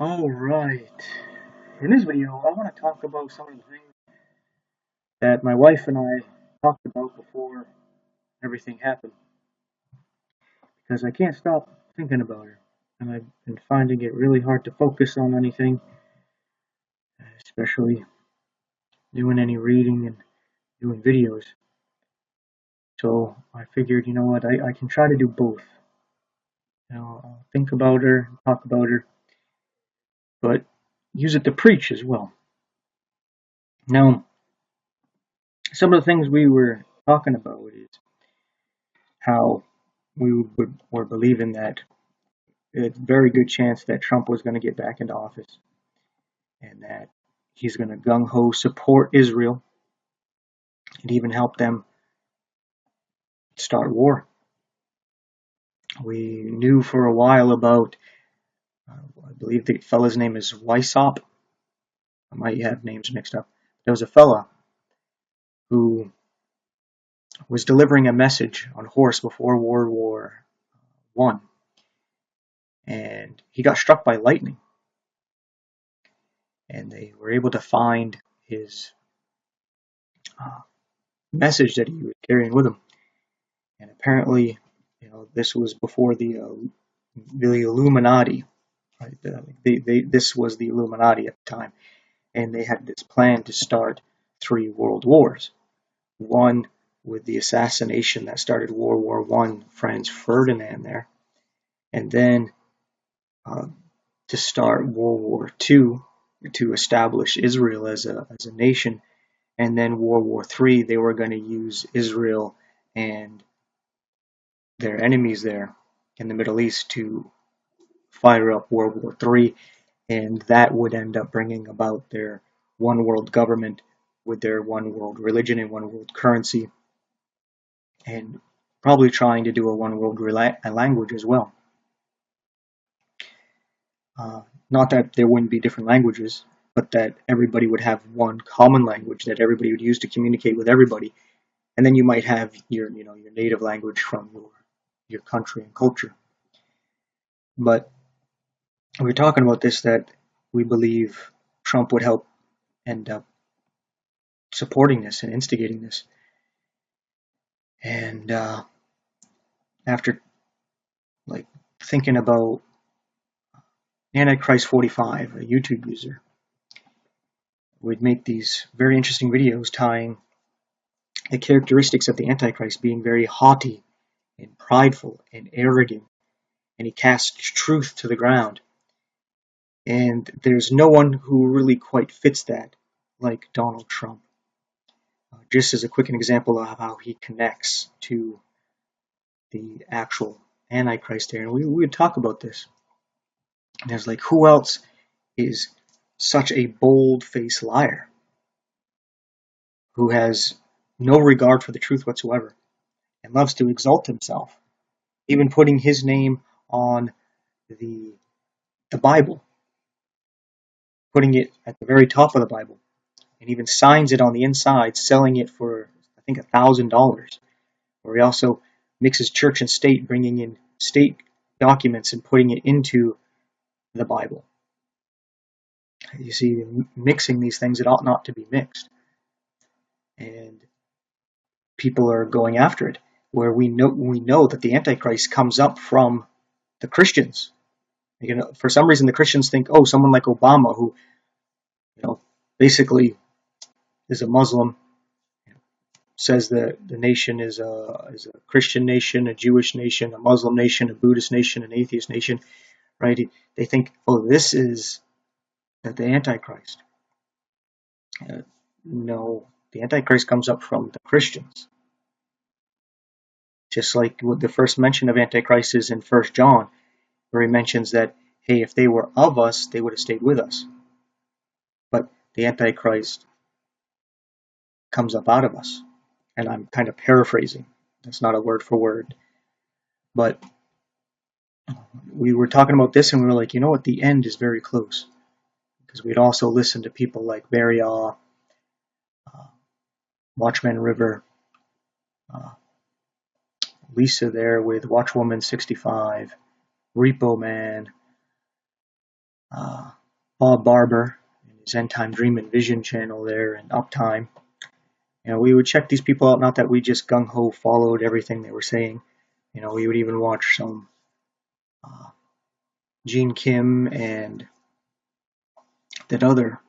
Alright, in this video I want to talk about some of the things that my wife and I talked about before everything happened, because I can't stop thinking about her, and I've been finding it really hard to focus on anything, especially doing any reading and doing videos. So I figured, you know what, I can try to do both. I'll think about her, talk about her, but use it to preach as well. Now, some of the things we were talking about is how were believing that it's a very good chance that Trump was going to get back into office, and that he's going to gung-ho support Israel and even help them start war. We knew for a while about, I believe the fella's name is Weishaupt. I might have names mixed up. There was a fella who was delivering a message on horse before World War I, and he got struck by lightning, and they were able to find his message that he was carrying with him. And apparently, this was before the Illuminati. Right? This was the Illuminati at the time, and they had this plan to start 3 world wars. One with the assassination that started World War I, Franz Ferdinand there, and then to start World War II to establish Israel as a nation, and then World War III they were going to use Israel and their enemies there in the Middle East to fire up World War III, and that would end up bringing about their one world government with their one world religion and one world currency, and probably trying to do a one world language as well. Not that there wouldn't be different languages, but that everybody would have one common language that everybody would use to communicate with everybody, and then you might have your native language from your country and culture. But we're talking about this, that we believe Trump would help end up supporting this and instigating this. And after thinking about Antichrist 45, a YouTube user, would make these very interesting videos tying the characteristics of the Antichrist being very haughty and prideful and arrogant, and he casts truth to the ground. And there's no one who really quite fits that like Donald Trump. Just as a quick example of how he connects to the actual Antichrist there, and we would talk about this. And there's who else is such a bold-faced liar, who has no regard for the truth whatsoever, and loves to exalt himself, even putting his name on the Bible, putting it at the very top of the Bible, and even signs it on the inside, selling it for, I think, $1,000. Where he also mixes church and state, bringing in state documents and putting it into the Bible. You see, mixing these things that ought not to be mixed. And people are going after it, where we know that the Antichrist comes up from the Christians. For some reason, the Christians think, oh, someone like Obama, who, basically is a Muslim, says that the nation is a Christian nation, a Jewish nation, a Muslim nation, a Buddhist nation, an atheist nation, right? They think, oh, this is the Antichrist. No, the Antichrist comes up from the Christians. Just like the first mention of Antichrist is in 1 John, where he mentions that, hey, if they were of us, they would have stayed with us. But the Antichrist comes up out of us. And I'm kind of paraphrasing. That's not a word for word. But we were talking about this, and we were like, you know what, the end is very close. Because we'd also listened to people like Barry Awe, Watchman River, Lisa there with Watchwoman 65, Repo Man, Bob Barber and his End Time Dream and Vision channel there, and Uptime. We would check these people out. Not that we just gung ho followed everything they were saying. We would even watch some Gene Kim and that other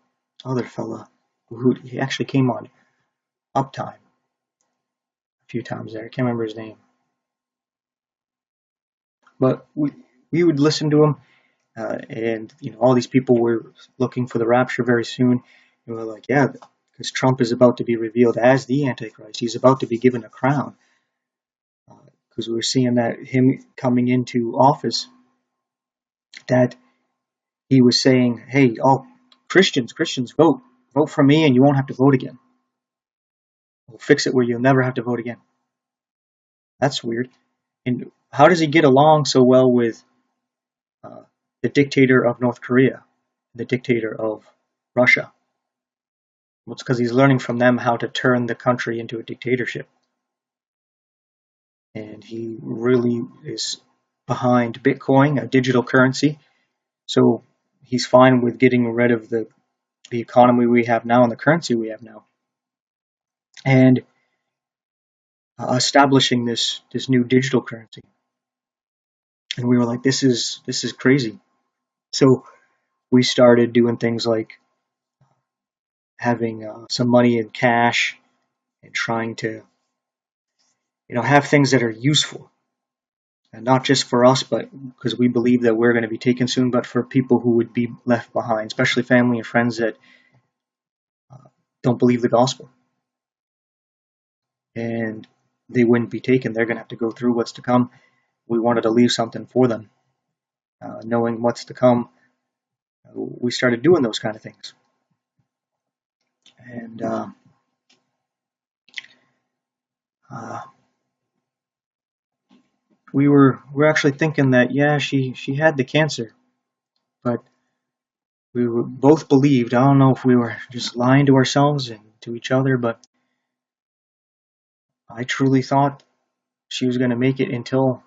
fella who he actually came on Uptime a few times there. I can't remember his name, but we would listen to him, and all these people were looking for the rapture very soon. And we're like, yeah, because Trump is about to be revealed as the Antichrist. He's about to be given a crown, because we were seeing that him coming into office, that he was saying, hey, all Christians, vote for me and you won't have to vote again. We'll fix it where you'll never have to vote again. That's weird. And how does he get along so well with the dictator of North Korea, the dictator of Russia? Well, it's because he's learning from them how to turn the country into a dictatorship. And he really is behind Bitcoin, a digital currency. So he's fine with getting rid of the economy we have now and the currency we have now, and establishing this new digital currency. And we were like, this is crazy. So we started doing things like having some money in cash and trying to have things that are useful, and not just for us, but because we believe that we're going to be taken soon, but for people who would be left behind, especially family and friends that don't believe the gospel, and they wouldn't be taken. They're going to have to go through what's to come. We wanted to leave something for them, knowing what's to come. We started doing those kind of things, and we're actually thinking that she had the cancer, but we were both believed. I don't know if we were just lying to ourselves and to each other, but I truly thought she was going to make it until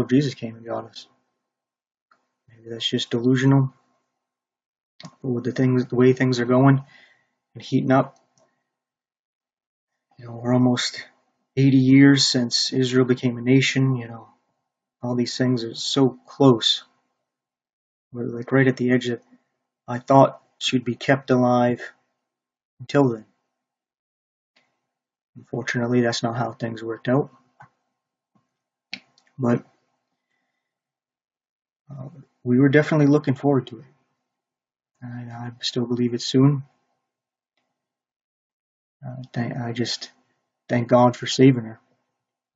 Jesus came and got us. Maybe that's just delusional with the way things are going and heating up. We're almost 80 years since Israel became a nation. All these things are so close. We're like right at the edge of. I thought she'd be kept alive until then. Unfortunately, that's not how things worked out. But we were definitely looking forward to it. And I still believe it's soon. I just thank God for saving her.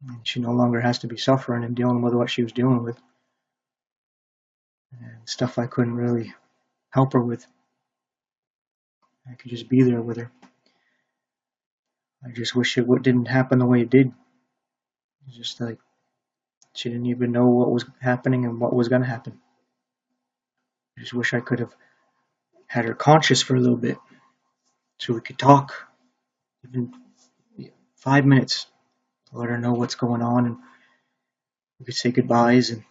And she no longer has to be suffering and dealing with what she was dealing with. And stuff I couldn't really help her with. I could just be there with her. I just wish it didn't happen the way it did. It's just like she didn't even know what was happening and what was going to happen. I just wish I could have had her conscious for a little bit so we could talk, even 5 minutes, to let her know what's going on, and we could say goodbyes. And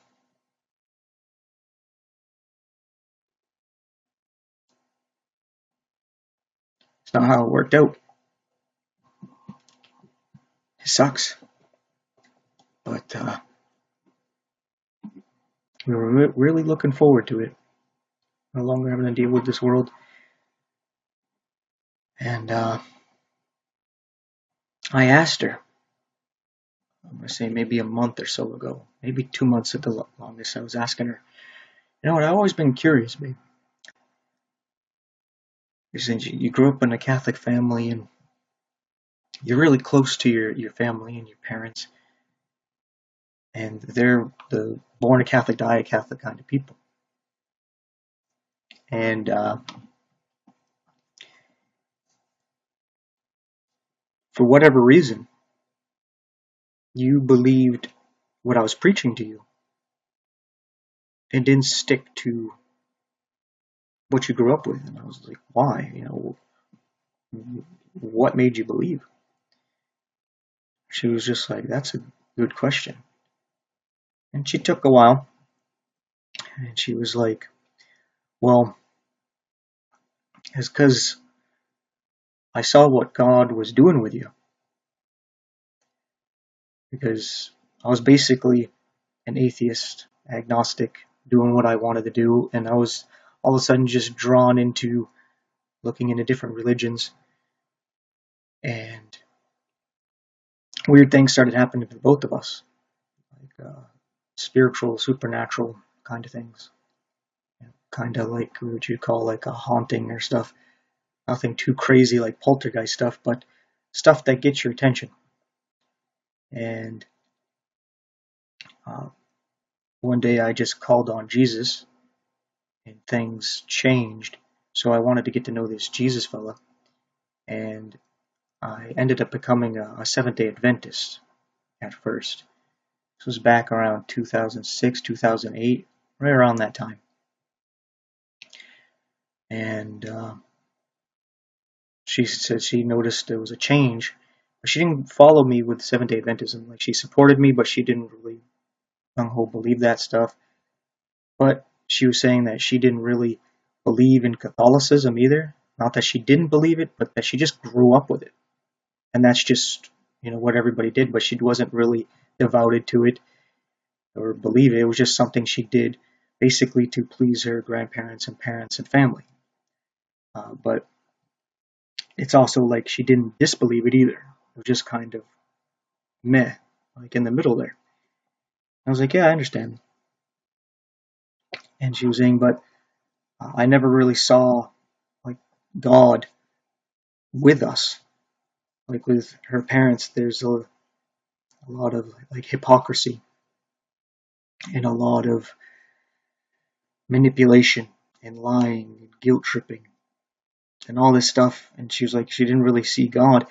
it's not how it worked out. It sucks. But we were really looking forward to it. No longer having to deal with this world. And I asked her, I'm going to say maybe a month or so ago, maybe 2 months at the longest, I was asking her, I've always been curious, babe. You grew up in a Catholic family, and you're really close to your family and your parents, and they're the born a Catholic, die a Catholic kind of people. And for whatever reason, you believed what I was preaching to you and didn't stick to what you grew up with. And I was like, why? What made you believe? She was just like, that's a good question. And she took a while, and she was like, Well, it's because I saw what God was doing with you. Because I was basically an atheist, agnostic, doing what I wanted to do, and I was all of a sudden just drawn into looking into different religions, and weird things started happening to both of us, like spiritual, supernatural kind of things, kind of like what you'd call like a haunting or stuff. Nothing too crazy like poltergeist stuff, but stuff that gets your attention. And uh, one day I just called on Jesus, and things changed. So I wanted to get to know this Jesus fella, and I ended up becoming a Seventh-day Adventist at first. This was back around 2006, 2008, right around that time. And she said she noticed there was a change, but she didn't follow me with Seventh-day Adventism. Like, she supported me, but she didn't really gung-ho believe that stuff. But she was saying that she didn't really believe in Catholicism either. Not that she didn't believe it, but that she just grew up with it. And that's just, what everybody did, but she wasn't really devoted to it or believe it. It was just something she did basically to please her grandparents and parents and family. But it's also like she didn't disbelieve it either. It was just kind of meh, like in the middle there. I was like, yeah, I understand. And she was saying, but I never really saw like God with us. Like with her parents, there's a lot of like hypocrisy and a lot of manipulation and lying and guilt tripping and all this stuff. And she was like, she didn't really see God,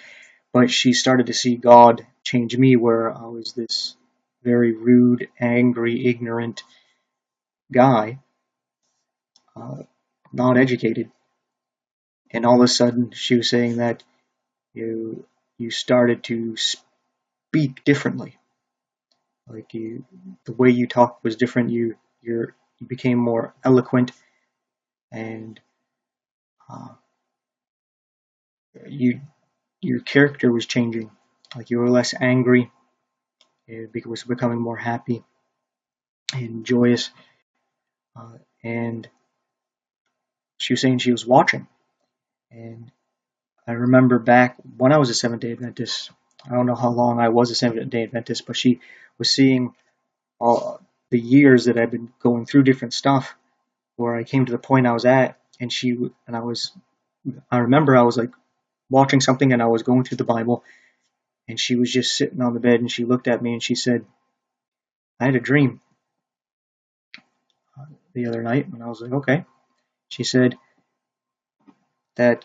but she started to see God change me, where I was this very rude, angry, ignorant guy, uh, not educated. And all of a sudden, she was saying that you you started to speak differently. Like the way you talked was different. You became more eloquent, and uh, you your character was changing. Like, you were less angry. It was becoming more happy and joyous. And she was saying she was watching. And I remember back when I was a Seventh-day Adventist. I don't know how long I was a Seventh-day Adventist, but she was seeing all the years that I've been going through different stuff, where I came to the point I was at, and I remember I was like watching something, and I was going through the Bible, and she was just sitting on the bed, and she looked at me and she said, I had a dream the other night. And I was like, okay. She said that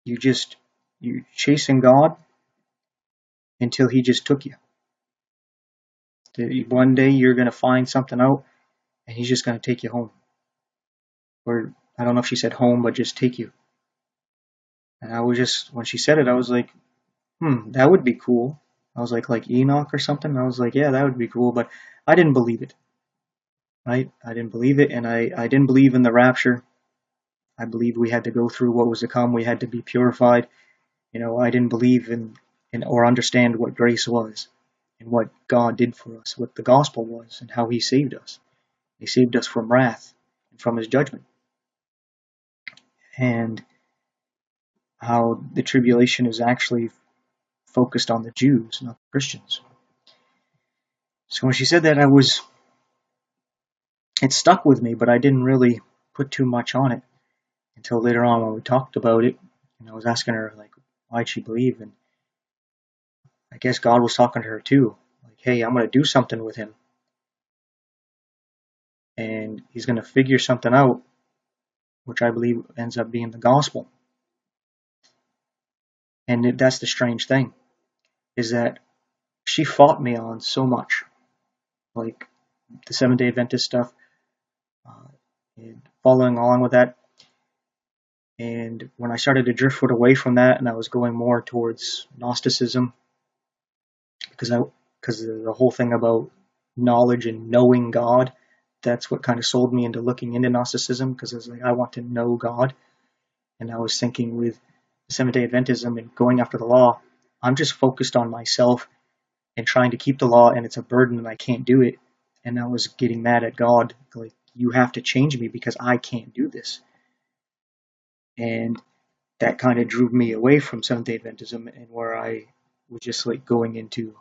you're chasing God until he just took you. That one day you're going to find something out, and he's just going to take you home. Or I don't know if she said home, but just take you. And I was just, when she said it, I was like, that would be cool. I was like Enoch or something. I was like, yeah, that would be cool. But I didn't believe it. Right? I didn't believe it, and I didn't believe in the rapture. I believed we had to go through what was to come. We had to be purified. I didn't believe in or understand what grace was and what God did for us, what the gospel was, and how he saved us. He saved us from wrath and from his judgment. And how the tribulation is actually focused on the Jews, not the Christians. So when she said that, it stuck with me, but I didn't really put too much on it until later on when we talked about it. And I was asking her, like, why'd she believe? And I guess God was talking to her too. Like, hey, I'm going to do something with him. And he's going to figure something out, which I believe ends up being the gospel. And that's the strange thing, is that she fought me on so much, like the Seventh-day Adventist stuff, and following along with that. And when I started to drift away from that, and I was going more towards Gnosticism, because the whole thing about knowledge and knowing God, that's what kind of sold me into looking into Gnosticism, because I was like, I want to know God. And I was thinking with Seventh-day Adventism and going after the law, I'm just focused on myself and trying to keep the law, and it's a burden and I can't do it. And I was getting mad at God, like, you have to change me because I can't do this. And that kind of drew me away from Seventh-day Adventism, and where I was just like going into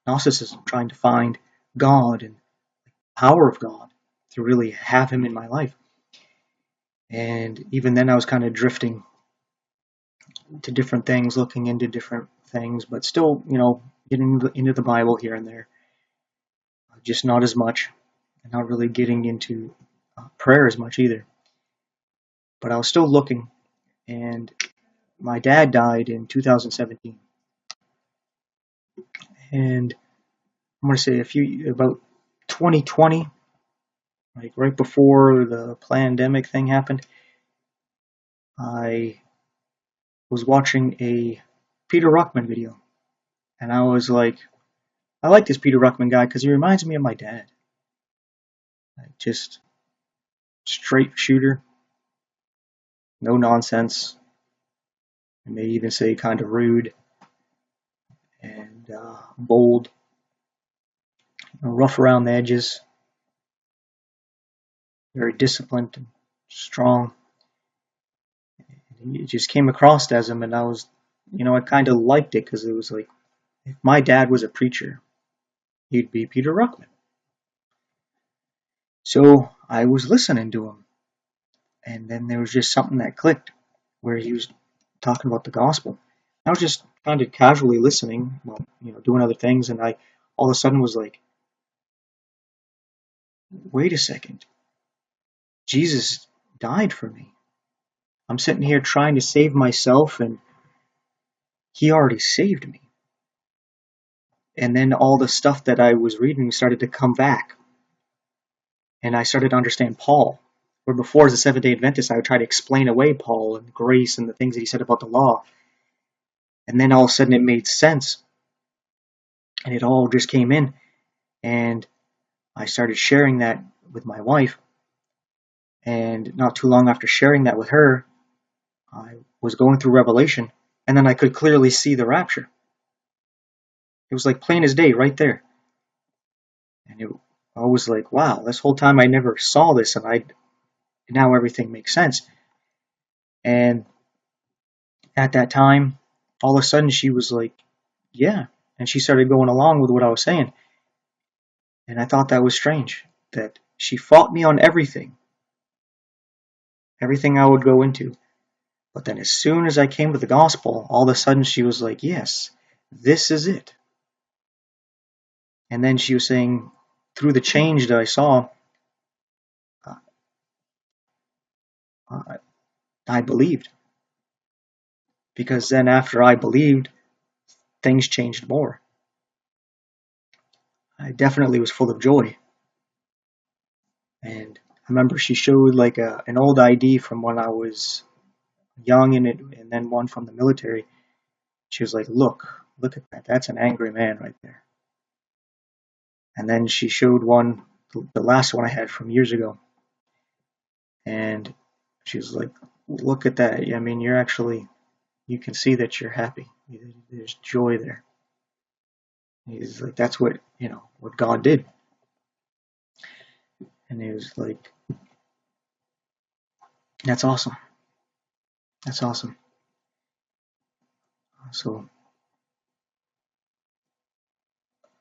Gnosticism, trying to find God and the power of God to really have Him in my life. And even then I was kind of drifting to different things, looking into different things, but still, getting into the Bible here and there. Just not as much, and not really getting into prayer as much either. But I was still looking, and my dad died in 2017. And I'm going to say about 2020, like right before the pandemic thing happened, I was watching a Peter Ruckman video. And I was like, I like this Peter Ruckman guy because he reminds me of my dad. Like, just straight shooter, no nonsense. I may even say kind of rude and bold, rough around the edges, very disciplined and strong. It just came across as him, and I kind of liked it because it was like, if my dad was a preacher, he'd be Peter Ruckman. So I was listening to him, and then there was just something that clicked where he was talking about the gospel. I was just kind of casually listening, doing other things, and I all of a sudden was like, wait a second, Jesus died for me. I'm sitting here trying to save myself, and he already saved me. And then all the stuff that I was reading started to come back. And I started to understand Paul. Where before, as a Seventh-day Adventist, I would try to explain away Paul and grace and the things that he said about the law. And then all of a sudden it made sense. And it all just came in. And I started sharing that with my wife. And not too long after sharing that with her, I was going through Revelation. And then I could clearly see the rapture. It was like plain as day right there. And I was like, wow, this whole time I never saw this, and now everything makes sense. And at that time, all of a sudden she was like, yeah. And she started going along with what I was saying. And I thought that was strange, that she fought me on everything I would go into. But then as soon as I came to the gospel, all of a sudden she was like, yes, this is it. And then she was saying, through the change that I saw, I believed. Because then after I believed, things changed more. I definitely was full of joy. And I remember she showed like an old ID from when I was young, and then one from the military. She was like, look at that. That's an angry man right there. And then she showed one, the last one I had from years ago. And she was like, look at that. I mean, you can see that you're happy. There's joy there. He's like, that's what God did. And he was like, that's awesome. That's awesome. So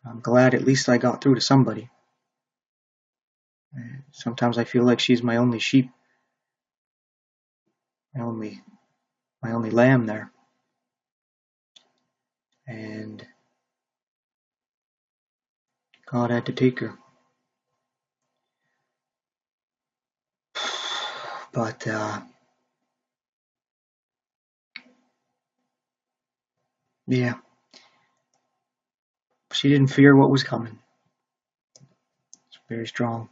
I'm glad at least I got through to somebody. Sometimes I feel like she's my only sheep, my only lamb there. And God had to take her. But yeah, she didn't fear what was coming. She's very strong,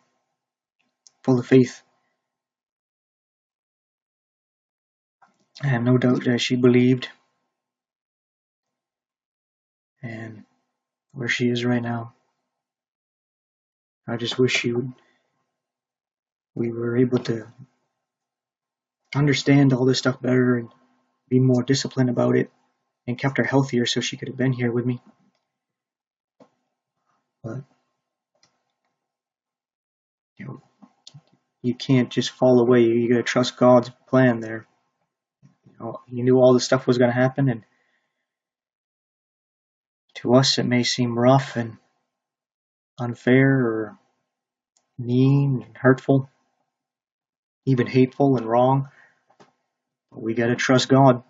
full of faith. I have no doubt that she believed. And where she is right now, I just wish she would we were able to understand all this stuff better and be more disciplined about it, and kept her healthier so she could have been here with me. But you can't just fall away. You got to trust God's plan there. He knew all this stuff was going to happen, and to us it may seem rough and unfair or mean and hurtful, even hateful and wrong. But we got to trust God.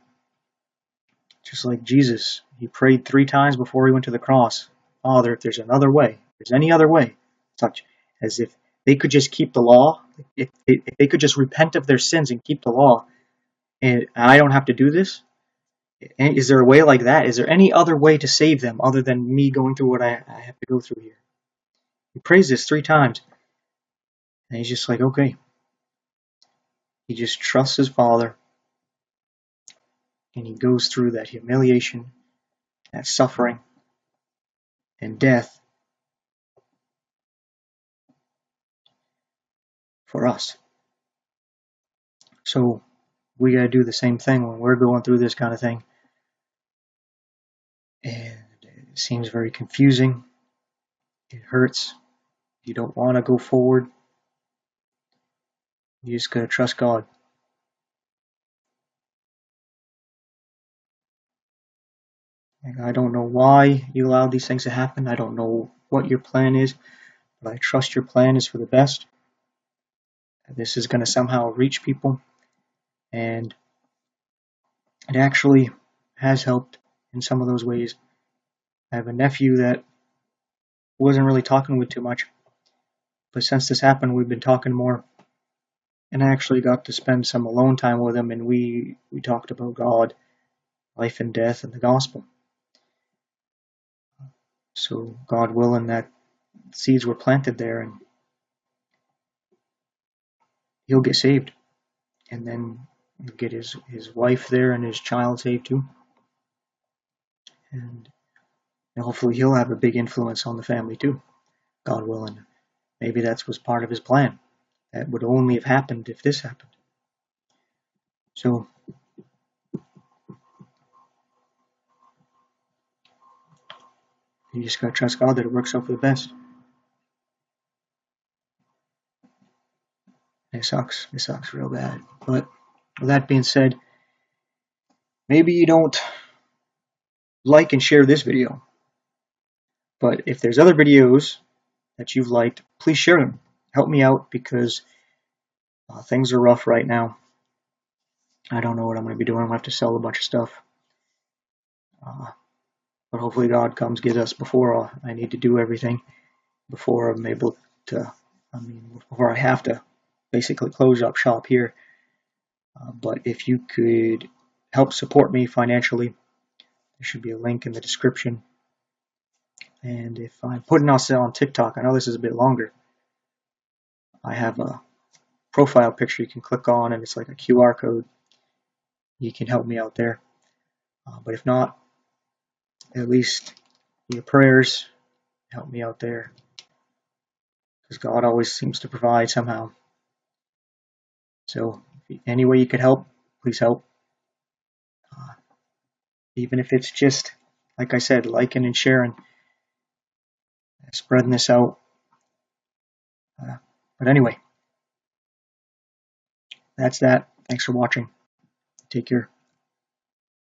Just like Jesus, he prayed 3 times before he went to the cross. Father, if there's another way, if there's any other way, such as if they could just keep the law, if they could just repent of their sins and keep the law, and I don't have to do this, is there a way like that? Is there any other way to save them other than me going through what I have to go through here? He prays this 3 times, and he's just like, okay. He just trusts his Father, and he goes through that humiliation, that suffering, and death for us. So we got to do the same thing when we're going through this kind of thing. And it seems very confusing. It hurts. You don't want to go forward. You just got to trust God. And I don't know why you allowed these things to happen. I don't know what your plan is, but I trust your plan is for the best. This is going to somehow reach people, and it actually has helped in some of those ways. I have a nephew that wasn't really talking with too much, but since this happened, we've been talking more, and I actually got to spend some alone time with him, and we talked about God, life and death, and the gospel. So God willing, that seeds were planted there, and he'll get saved, and then he'll get his wife there and his child saved too, and hopefully he'll have a big influence on the family too, God willing. Maybe that was part of his plan. That would only have happened if this happened. So you just gotta trust God that it works out for the best. It sucks real bad. But with that being said, maybe you don't like and share this video, but if there's other videos that you've liked, please share them. Help me out, because things are rough right now. I don't know what I'm going to be doing. I'm going to have to sell a bunch of stuff. But hopefully God comes get us before I need to do everything, before I'm able to, before I have to basically close up shop here. But if you could help support me financially, there should be a link in the description. And if I'm putting on sale on TikTok, I know this is a bit longer, I have a profile picture you can click on, and it's like a QR code. You can help me out there. But if not, at least your prayers help me out there, because God always seems to provide somehow. So any way you could help, please help. Even if it's just, like I said, liking and sharing, spreading this out. But anyway, that's that. Thanks for watching. Take care.